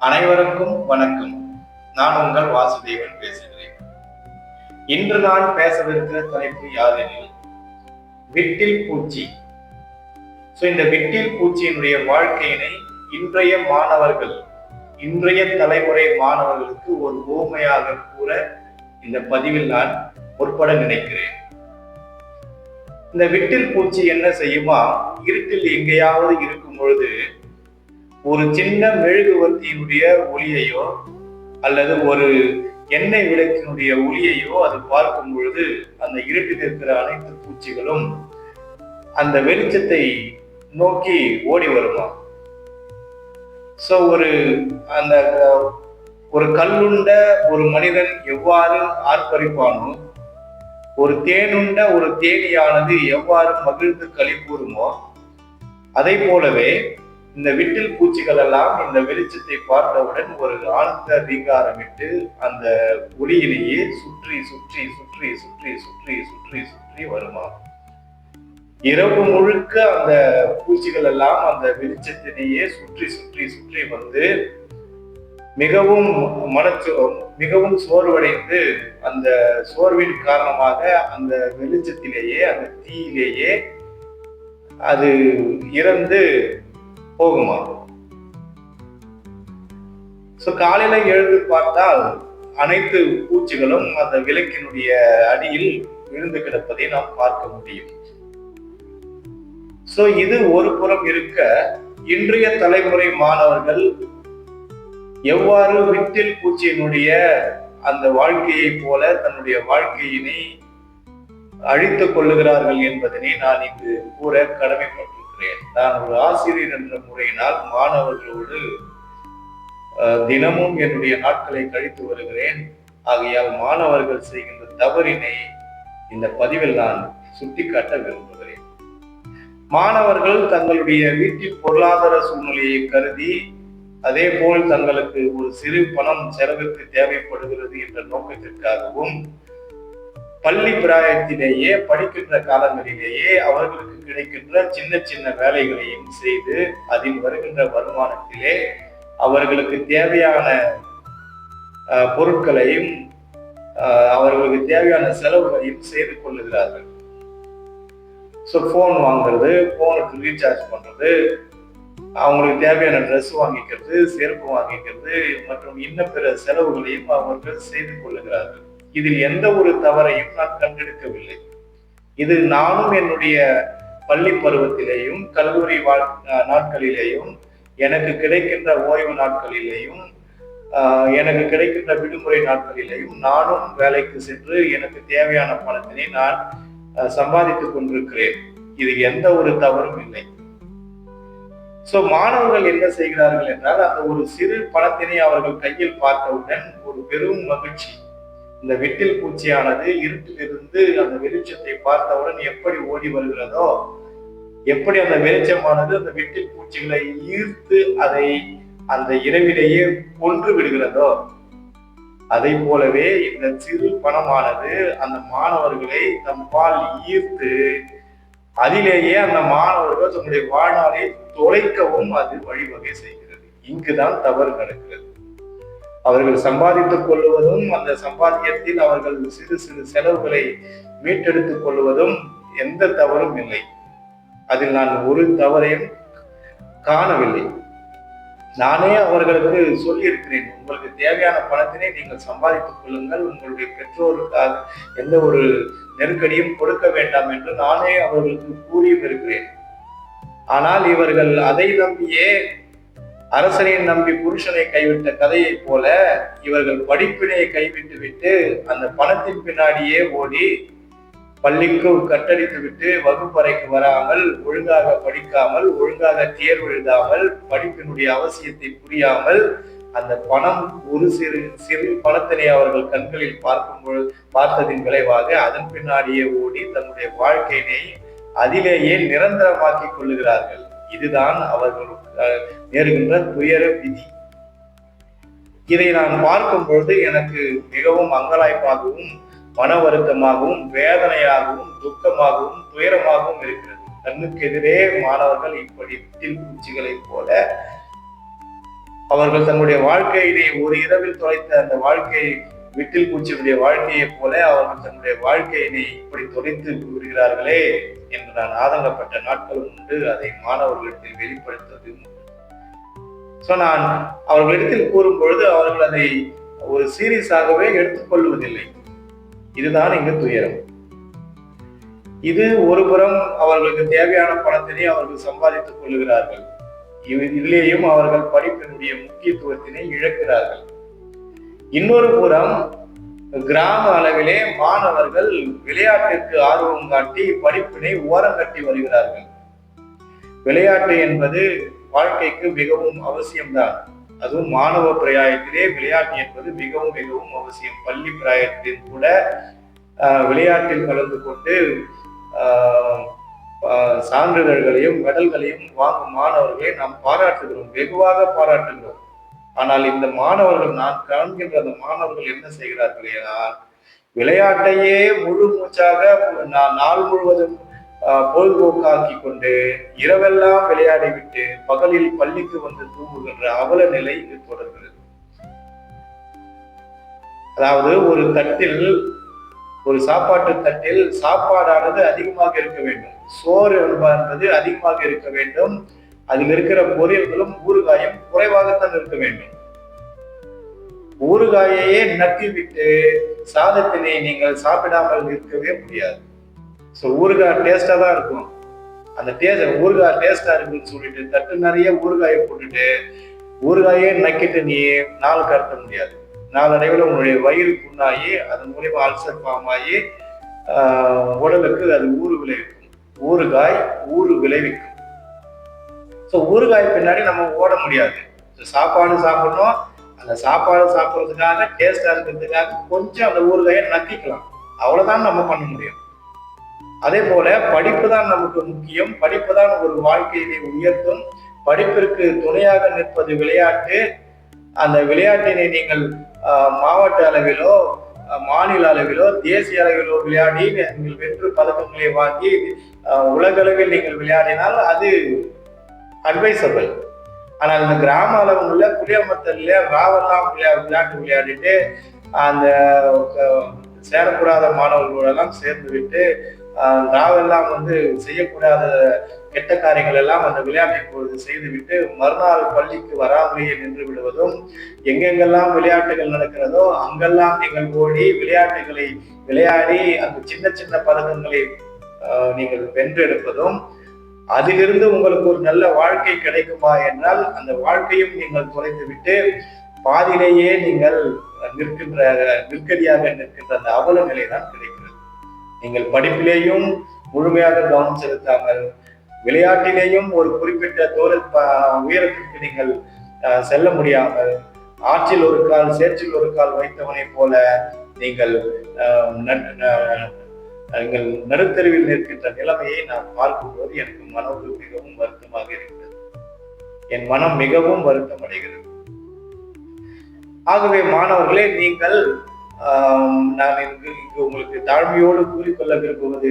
அனைவருக்கும் வணக்கம். நான் உங்கள் வாசுதேவன் பேசுகிறேன். இன்று நான் பேசவிருக்கிற தலைப்பு யாதெனில் விட்டில் பூச்சி. இந்த விட்டில் பூச்சியினுடைய வாழ்க்கையினை இன்றைய தலைமுறை மாணவர்களுக்கு ஒரு உவமையாக கூற இந்த பதிவில் நான் முற்பட நினைக்கிறேன். இந்த விட்டில் பூச்சி என்ன செய்யுமா, இருட்டில் எங்கேயாவது இருக்கும் பொழுது ஒரு சின்ன மெழுகுவர்த்தியினுடைய ஒளியையோ அல்லது ஒரு எண்ணெய் விளக்கினுடைய ஒளியையோ அது பார்க்கும் பொழுது அந்த இருட்டில் இருக்கிற அனைத்து பூச்சிகளும் அந்த வெளிச்சத்தை நோக்கி ஓடி வருமா. ஒரு கல்லுண்ட ஒரு மனிதன் எவ்வாறு ஆர்ப்பரிப்பானோ, ஒரு தேனுண்ட ஒரு தேனியானது எவ்வாறு மகிழ்ந்து களி கூறுமோ, அதை போலவே இந்த விட்டில் பூச்சிகள் எல்லாம் இந்த வெளிச்சத்தை பார்த்தவுடன் ஒரு ஆழ்ந்த ரீங்காரமிட்டு அந்த ஒளியிலேயே சுற்றி சுற்றி சுற்றி சுற்றி சுற்றி சுற்றி சுற்றி வருமா. இரவு முழுக்க அந்த பூச்சிகள் எல்லாம் அந்த வெளிச்சத்திலேயே சுற்றி சுற்றி சுற்றி வந்து மிகவும் சோர்வடைந்து அந்த சோர்வின் காரணமாக அந்த வெளிச்சத்திலேயே அந்த தீயிலேயே அது இறந்து போகுமா. காலையில எழுந்து பார்த்தால் அனைத்து பூச்சிகளும் அந்த விளக்கினுடைய அடியில் விழுந்து கிடப்பதை நாம் பார்க்க முடியும். இது ஒரு புறம் இருக்க, இன்றைய தலைமுறை மாணவர்கள் எவ்வாறு விட்டில் பூச்சியினுடைய அந்த வாழ்க்கையை போல தன்னுடைய வாழ்க்கையினை அழித்துக் கொள்ளுகிறார்கள் என்பதனை நான் இங்கு கூற கடமைப்பட்டிருக்கிறேன். நான் ஒரு ஆசிரியர் என்ற முறையினால் மாணவர்களோடு தினமும் என்னுடைய நாட்களை கழித்து வருகிறேன். ஆகையால் மாணவர்கள் செய்கின்ற தவறினை இந்த பதிவில் நான் சுட்டிக்காட்ட விரும்புகிறேன். மாணவர்கள் தங்களுடைய வீட்டில் பொருளாதார சூழ்நிலையை கருதி, அதே போல் தங்களுக்கு ஒரு சிறு பணம் செலவுக்கு தேவைப்படுகிறது என்ற நோக்கத்திற்காகவும் பள்ளி பிராயத்திலேயே படிக்கின்ற காலங்களிலேயே அவர்களுக்கு கிடைக்கின்ற சின்ன சின்ன வேலைகளையும் செய்து அதில் வருகின்ற வருமானத்திலே அவர்களுக்கு தேவையான பொருட்களையும் அவர்களுக்கு தேவையான செலவுகளையும் செய்து கொள்ளுகிறார்கள். போன் வாங்குறது, போனுக்கு ரீசார்ஜ் பண்றது, அவங்களுக்கு தேவையான ட்ரெஸ் வாங்கிக்கிறது, செருப்பு வாங்கிக்கிறது மற்றும் இன்ன பிற செலவுகளையும் அவர்கள் செய்து கொள்ளுகிறார்கள். இதில் எந்த ஒரு தவறையும் நான் கண்டெடுக்கவில்லை. இது நானும் என்னுடைய பள்ளி பருவத்திலேயும் கல்லூரி நாட்களிலேயும் எனக்கு கிடைக்கின்ற ஓய்வு நாட்களிலேயும் எனக்கு கிடைக்கின்ற விடுமுறை நாட்களிலேயும் நானும் வேலைக்கு சென்று எனக்கு தேவையான பணத்தினை நான் சம்பாதித்துக் கொண்டிருக்கிறேன். இது எந்த ஒரு தவறும் இல்லை. மாணவர்கள் என்ன செய்கிறார்கள் என்றால், அந்த ஒரு சிறு பணத்தினை அவர்கள் கையில் பார்த்தவுடன் ஒரு பெரும் மகிழ்ச்சி. இந்த விட்டில் பூச்சியானது இருட்டிலிருந்து அந்த வெளிச்சத்தை பார்த்தவுடன் எப்படி ஓடி வருகிறதோ, எப்படி அந்த வெளிச்சமானது அந்த விட்டில் பூச்சிகளை ஈர்த்து அதை அந்த இரவிலேயே கொன்று விடுகிறதோ, அதை போலவே இந்த சிறு பணமானது அந்த மாணவர்களை தம்பால் ஈர்த்து அதிலேயே அந்த மாணவர்கள் தன்னுடைய வாழ்நாளை தொலைக்கவும் அது வழிவகை செய்கிறது. இங்குதான் தவறு நடக்கிறது. அவர்கள் சம்பாதித்துக் கொள்வதும், அந்த சம்பாத்தியத்தில் அவர்கள் சிறு சிறு செலவுகளை மீட்டெடுத்துக் கொள்வதும் எந்த தவறும் இல்லை. அதில் நான் ஒரு தவறையும் காணவில்லை. நானே அவர்களுக்கு சொல்லியிருக்கிறேன், உங்களுக்கு தேவையான பணத்தினை நீங்கள் சம்பாதித்துக் கொள்ளுங்கள், உங்களுடைய பெற்றோருக்காக எந்த ஒரு நெருக்கடியும் கொடுக்க வேண்டாம் என்று நானே அவர்களுக்கு கூறியும் இருக்கிறேன். ஆனால் இவர்கள் அதை நம்பியே அரசனை நம்பி புருஷனை கைவிட்ட கதையை போல இவர்கள் படிப்பினை கைவிட்டு விட்டு அந்த பணத்தின் பின்னாடியே ஓடி பள்ளிக்கு கட்டடித்து விட்டு வகுப்பறைக்கு வராமல், ஒழுங்காக படிக்காமல், ஒழுங்காக தேர்வு எழுதாமல், படிப்பினுடைய அவசியத்தை புரியாமல், அந்த பணம் ஒரு சிறு பணத்தினை அவர்கள் கண்களில் பார்த்ததின் விளைவாக அதன் பின்னாடியே ஓடி தன்னுடைய வாழ்க்கையினை அதிலேயே நிரந்தரமாக்கிக் கொள்ளுகிறார்கள். இதுதான் அவர்களுக்கு நேருகின்ற துயர விதி. இதை நான் பார்க்கும் பொழுது எனக்கு மிகவும் அங்கலாய்ப்பாகவும் மன வருத்தமாகவும் வேதனையாகவும் துக்கமாகவும் துயரமாகவும் இருக்கிறது. கண்ணுக்கு எதிரே மாணவர்கள் இப்படி விட்டில் பூச்சிகளை போல அவர்கள் தன்னுடைய வாழ்க்கையினை ஒரு இரவில் தொலைத்த அந்த வாழ்க்கை விட்டில் பூச்சியுடைய வாழ்க்கையை போல அவர்கள் தன்னுடைய வாழ்க்கையினை இப்படி தொலைத்து கூறுகிறார்களே என்று நான் ஆதங்கப்பட்ட நாட்களும் உண்டு. அதை மாணவர்களிடத்தில் வெளிப்படுத்துவது நான் அவர்களிடத்தில் கூறும் பொழுது அவர்கள் அதை ஒரு சீரியஸாகவே எடுத்துக்கொள்வதில்லை. இதுதான் இங்கு துயரம். இது ஒருபுறம் அவர்களுக்கு தேவையான பணத்தினை அவர்கள் சம்பாதித்துக் கொள்ளுகிறார்கள். இதிலேயும் அவர்கள் படிப்பினுடைய முக்கியத்துவத்தினை இழக்கிறார்கள். இன்னொரு புறம் கிராம அளவிலே மாணவர்கள் விளையாட்டிற்கு ஆர்வம் காட்டி படிப்பினை ஓரங்கட்டி வருகிறார்கள். விளையாட்டு என்பது வாழ்க்கைக்கு மிகவும் அவசியம்தான். அதுவும் மாணவ பிராயத்திலே விளையாட்டு என்பது மிகவும் மிகவும் அவசியம். பள்ளி பிராயத்தில் கூட விளையாட்டில் கலந்து கொண்டு சான்றிதழ்களையும் மெடல்களையும் வாங்கும் மாணவர்களை நாம் பாராட்டுகிறோம், வெகுவாக பாராட்டுகிறோம். ஆனால் இந்த மாணவர்கள், நான் காண்கின்ற அந்த மாணவர்கள் என்ன செய்கிறார்கள் என்றால், விளையாட்டையே முழு மூச்சாக நாள் முழுவதும் பொழுதுபோக்காக்கி கொண்டு இரவெல்லாம் விளையாடிவிட்டு பகலில் பள்ளிக்கு வந்து தூங்குகின்ற அவல நிலை இது தொடர்கிறது. அதாவது ஒரு தட்டில், ஒரு சாப்பாட்டு தட்டில் சாப்பாடானது அதிகமாக இருக்க வேண்டும், சோறு என்பது அதிகமாக இருக்க வேண்டும், அதில் இருக்கிற பொரியல்களும் ஊறுகாயும் குறைவாகத்தான் இருக்க வேண்டும். ஊறுகாயையே நக்கி விட்டு சாதத்தினை நீங்கள் சாப்பிடாமல் இருக்கவே முடியாது. ஊறுகாய் டேஸ்டா தான் இருக்கும். அந்த ஊறுகாய் டேஸ்டா இருக்குன்னு சொல்லிட்டு தட்டு நிறைய ஊறுகாயை போட்டுட்டு ஊறுகாயே நக்கிட்டு நீ நாள் கடத்த முடியாது. நாளடைவில் உன்னுடைய வயிறு புண்ணாகி அதன் மூலியமா அல்சர் ஃபார்ம் ஆகி உடலுக்கு அது ஊறு விளைவிக்கும். ஊறுகாய் ஊறு விளைவிக்கும். ஊறுகாய் பின்னாடி நம்ம ஓட முடியாது. சாப்பாடு சாப்பிடணும், அந்த சாப்பாடு சாப்பிட்றதுக்காக டேஸ்டா இருக்கிறதுக்காக கொஞ்சம் அந்த ஊறுகாயை நக்கிக்கலாம், அவ்வளவுதான் நம்ம பண்ண முடியும். அதே போல படிப்பு தான் நமக்கு முக்கியம். படிப்பு தான் ஒரு வாழ்க்கையினை உயர்த்தும். படிப்பிற்கு துணையாக நிற்பது விளையாட்டு. அந்த விளையாட்டினை நீங்கள் மாவட்ட அளவிலோ மாநில அளவிலோ தேசிய அளவிலோ விளையாடி நீங்கள் வென்று பதக்கங்களை வாங்கி உலகளவில் நீங்கள் விளையாடினால் அது அட்வைசபிள். ஆனால் இந்த கிராம அளவுல புளியமத்தல்ல ராவெல்லாம் விளையாட்டு விளையாடிட்டு அந்த சேரக்கூடாத மாணவர்களெல்லாம் சேர்ந்து விட்டு ராவெல்லாம் செய்யக்கூடாத கெட்ட காரியங்கள் எல்லாம் அந்த விளையாட்டை பொழுது செய்துவிட்டு மறுநாள் பள்ளிக்கு வராமலேயே நின்று விடுவதும், எங்கெங்கெல்லாம் விளையாட்டுகள் நடக்கிறதோ அங்கெல்லாம் நீங்கள் ஓடி விளையாட்டுகளை விளையாடி அந்த சின்ன சின்ன பதக்கங்களை நீங்கள் வென்றெடுப்பதும், அதிலிருந்து உங்களுக்கு ஒரு நல்ல வாழ்க்கை கிடைக்குமா என்றால் அந்த வாழ்க்கையும் நீங்கள் தொலைத்து விட்டு பாதியிலேயே நீங்கள் நிற்கதியாக நிற்கின்ற அந்த அவல நிலை தான் கிடைக்கிறது. நீங்கள் படிப்பிலேயும் முழுமையாக கவனம் செலுத்தாமல் விளையாட்டிலேயும் ஒரு குறிப்பிட்ட உயரத்திற்கு நீங்கள் செல்ல முடியாமல் ஆற்றில் ஒரு கால் சேற்றில் ஒரு கால் வைத்தவனை போல நீங்கள் நடுத்தருவில் நிற்கின்ற நிலைமையை நான் பார்க்கும்போது எனக்கு மனது மிகவும் வருத்தமாக இருக்கிறது. என் மனம் மிகவும் வருத்தம் அடைகிறது. ஆகவே மாணவர்களே, நீங்கள் நான் இங்கு உங்களுக்கு தாழ்மையோடு கூறிக்கொள்ள விரும்புவது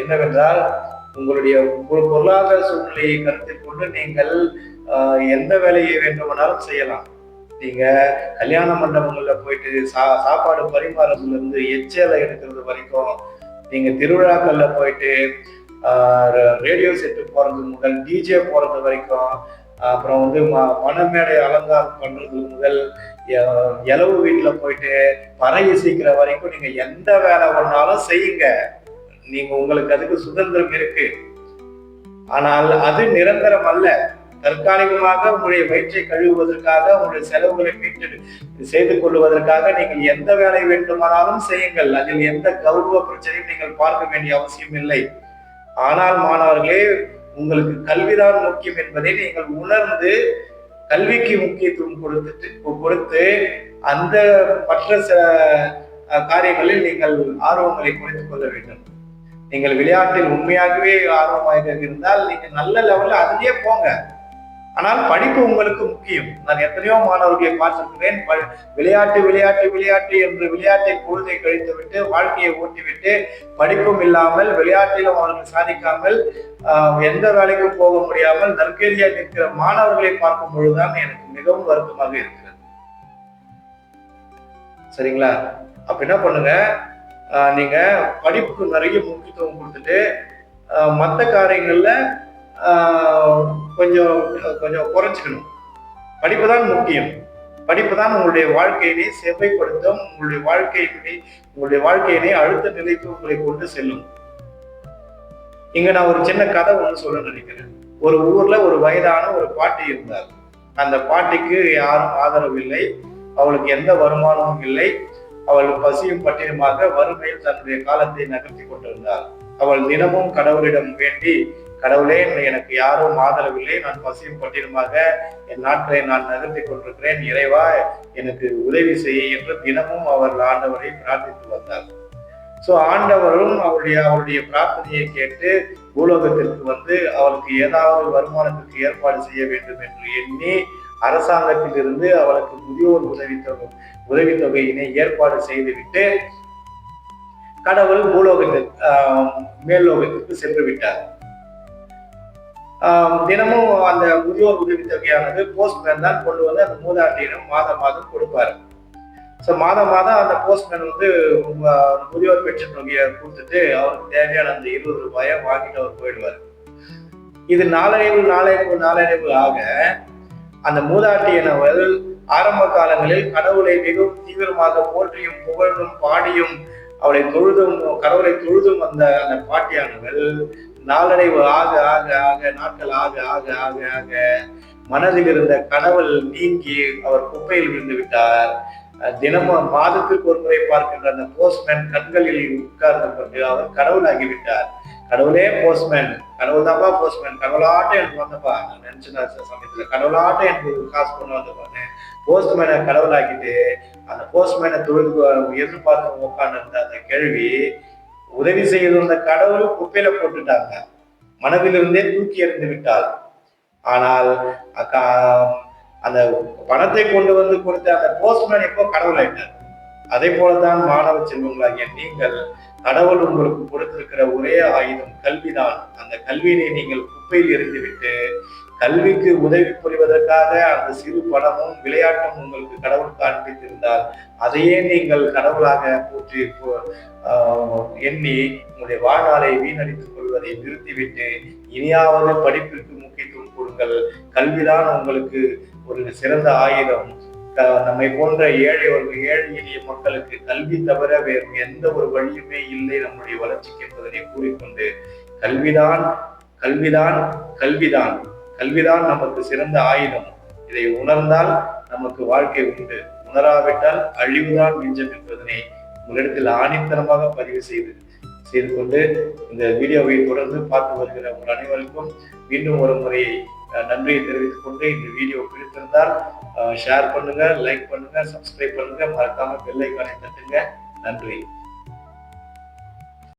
என்னவென்றால், உங்களுடைய பொருளாதார சூழ்நிலையை கருத்தில் கொண்டு நீங்கள் எந்த வேலையை வேண்டுமானாலும் செய்யலாம். நீங்க கல்யாண மண்டபங்கள்ல போயிட்டு சாப்பாடு பரிமாறதுல இருந்து எச்சலை எடுக்கிறது வரைக்கும், நீங்க திருவிழாக்கள்ல போயிட்டு ரேடியோ செட்டு போறது முதல் டிஜே போறது வரைக்கும், அப்புறம் மணமேடை அலங்காரம் பண்றது முதல் இலவு வீட்டுல போயிட்டு பறை இசைக்கிற வரைக்கும் நீங்க எந்த வேலை பண்ணாலும் செய்யுங்க. நீங்க உங்களுக்கு அதுக்கு சுதந்திரம் இருக்கு. ஆனால் அது நிரந்தரம் அல்ல. தற்காலிகமாக உங்களுடைய வயிற்றை கழுவுவதற்காக, உங்களுடைய செலவுகளை மீட்டு செய்து கொள்வதற்காக நீங்கள் எந்த வேலை வேண்டுமானாலும் செய்யுங்கள். அதில் எந்த கௌரவ பிரச்சனையும் நீங்கள் பார்க்க வேண்டிய அவசியம் இல்லை. ஆனால் மாணவர்களே, உங்களுக்கு கல்விதான் முக்கியம் என்பதை நீங்கள் உணர்ந்து கல்விக்கு முக்கியத்துவம் கொடுத்து அந்த மற்ற சில காரியங்களில் நீங்கள் ஆர்வங்களை குறைத்துக் கொள்ள வேண்டும். நீங்கள் விளையாட்டில் உண்மையாகவே ஆர்வமாக இருந்தால் நீங்க நல்ல லெவல்ல அதிலேயே போங்க. ஆனால் படிப்பு உங்களுக்கு முக்கியம். நான் எத்தனையோ மாணவர்களை பார்த்திருக்கிறேன். விளையாட்டு விளையாட்டு விளையாட்டு என்று விளையாட்டை பொழுதை கழித்து விட்டு வாழ்க்கையை ஓட்டிவிட்டு படிப்பும் இல்லாமல் விளையாட்டிலும் அவர்கள் சாதிக்காமல் எந்த வேலைக்கும் போக முடியாமல் நற்கேலியா நிற்கிற மாணவர்களை பார்க்கும் பொழுதுதான் எனக்கு மிகவும் வருத்தமாக இருக்கிறது. சரிங்களா? அப்ப என்ன பண்ணுங்க, நீங்க படிப்புக்கு நிறைய முக்கியத்துவம் கொடுத்துட்டு மற்ற காரியங்கள்ல கொஞ்சம் கொஞ்சம் குறைச்சிக்கணும். படிப்பு தான் முக்கியம். படிப்பு தான் உங்களுடைய வாழ்க்கையினை செவ்வைப்படுத்தும், உங்களுடைய வாழ்க்கையினை அடுத்த நிலைக்கு உங்களை கொண்டு செல்லும். இங்க நான் ஒரு சின்ன கதை ஒண்ணு சொல்ல நினைக்கிறேன். ஒரு ஊர்ல ஒரு வயதான ஒரு பாட்டி இருந்தார். அந்த பாட்டிக்கு யாரும் ஆதரவு இல்லை, அவளுக்கு எந்த வருமானமும் இல்லை. அவள் பசியும் பட்டினியுமாக வறுமையில் தன்னுடைய காலத்தை நகர்த்தி கொண்டிருந்தாள். அவள் தினமும் கடவுளிடம் வேண்டி, கடவுளே, எனக்கு யாரும் ஆதரவில்லை, நான் பசியும் பட்டினுமாக என் நாட்களை நான் நகர்த்தி கொண்டிருக்கிறேன், இறைவா எனக்கு உதவி செய்ய என்று தினமும் அவர் ஆண்டவரை பிரார்த்தித்து வந்தார். சோ ஆண்டவரும் அவருடைய பிரார்த்தனையை கேட்டு பூலோகத்திற்கு வந்து அவளுக்கு ஏதாவது வருமானத்திற்கு ஏற்பாடு செய்ய வேண்டும் என்று எண்ணி அரசாங்கத்தில் இருந்து அவளுக்கு முதியோர் உதவித்தொகையினை ஏற்பாடு செய்துவிட்டு கடவுள் மேல்லோகத்திற்கு சென்று விட்டார். தினமும் அந்த முதியோர் உதவித்தொகையானது போஸ்ட்மேன் தான் கொண்டு வந்து அந்த மூதாட்டியிடம் மாதம் கொடுப்பாரு. ஸோ மாதம் அந்த போஸ்ட்மேன் வந்து முதியோர் பென்ஷன் தொகையை கொடுத்துட்டு அவருக்கு தேவையான அந்த 20 ரூபாயை வாங்கிட்டு அவர் போயிடுவார். இது நாளடைவு ஆக அந்த மூதாட்டியினவள் ஆரம்ப காலங்களில் கடவுளை மிகவும் தீவிரமாக போற்றியும் புகழ்ந்தும் பாடியும் கடவுளை தொழுதும் அந்த பாட்டியானவள் நாளடைவு நாட்கள் ஆக மனதில் இருந்த கடவுள் நீங்கி அவர் குப்பையில் விழுந்து விட்டார். தினமும் மாதத்திற்கு ஒரு முறை பார்க்கின்ற அந்த போஸ்ட்மேன் கண்களில் உட்கார்ந்து கொண்டு அவர் கடவுளாகிவிட்டார். கடவுளே போஸ்ட்மேன், கடவுள் தான்ப்பா போஸ்ட்மேன், கடவுளாட்டம் எனக்கு வந்தப்பா, நான் நினைச்சேன் சமயத்துல கடவுளாட்டம் எனக்கு காசு கொண்டு வந்தப்பான்னு போஸ்ட்மேனை கடவுளாக்கிட்டு அந்த போஸ்ட்மேனை எதிர்பார்த்து உட்கார்ந்து இருந்த அந்த கேள்வி உதவி செய்து வந்த கடவுள் குப்பையில போட்டுட்டாங்க, மனதிலிருந்தே தூக்கி எறிந்து விட்டாள். ஆனால் அந்த பணத்தை கொண்டு வந்து கொடுத்த அந்த போஸ்ட்மேன் எப்போ கடவுள் ஆயிட்டார். அதே போலதான் மாணவ செல்வங்களாகிய நீங்கள், கடவுள் உங்களுக்கு கொடுத்திருக்கிற ஒரே ஆயுதம் கல்விதான். அந்த கல்வியினை நீங்கள் குப்பையில் எறிந்துவிட்டு கல்விக்கு உதவி புரிவதற்காக அந்த சிறு பணமும் விளையாட்டும் உங்களுக்கு கடவுள் காண்பித்திருந்தால் அதையே நீங்கள் கடவுளாக போற்றி எண்ணி உங்களுடைய வாழ்நாளை வீணடித்துக் கொள்வதை நிறுத்திவிட்டு இனியாவது படிப்பிற்கு முக்கியத்துவம் கொடுங்கள். கல்விதான் உங்களுக்கு ஒரு சிறந்த ஆயுதம். நம்மை போன்ற ஏழை எளிய மக்களுக்கு கல்வி தவிர வேறு எந்த ஒரு வழியுமே இல்லை நம்முடைய வளர்ச்சிக்கு என்பதனை கூறிக்கொண்டு கல்விதான் நமக்கு சிறந்த ஆயுதம். இதை உணர்ந்தால் நமக்கு வாழ்க்கை உண்டு, உணராவிட்டால் அழிவுதான் மிஞ்சம் என்பதனை உங்களிடத்தில் ஆணித்தனமாக பதிவு செய்து கொண்டு இந்த வீடியோவை தொடர்ந்து பார்த்து வருகிற உங்கள் அனைவருக்கும் மீண்டும் ஒரு முறை நன்றியை தெரிவித்துக் கொண்டு இந்த வீடியோ பிடித்திருந்தால் ஷேர் பண்ணுங்க, லைக் பண்ணுங்க, சப்ஸ்கிரைப் பண்ணுங்க, மறக்காம பெல் ஐகானை தட்டுங்க. நன்றி.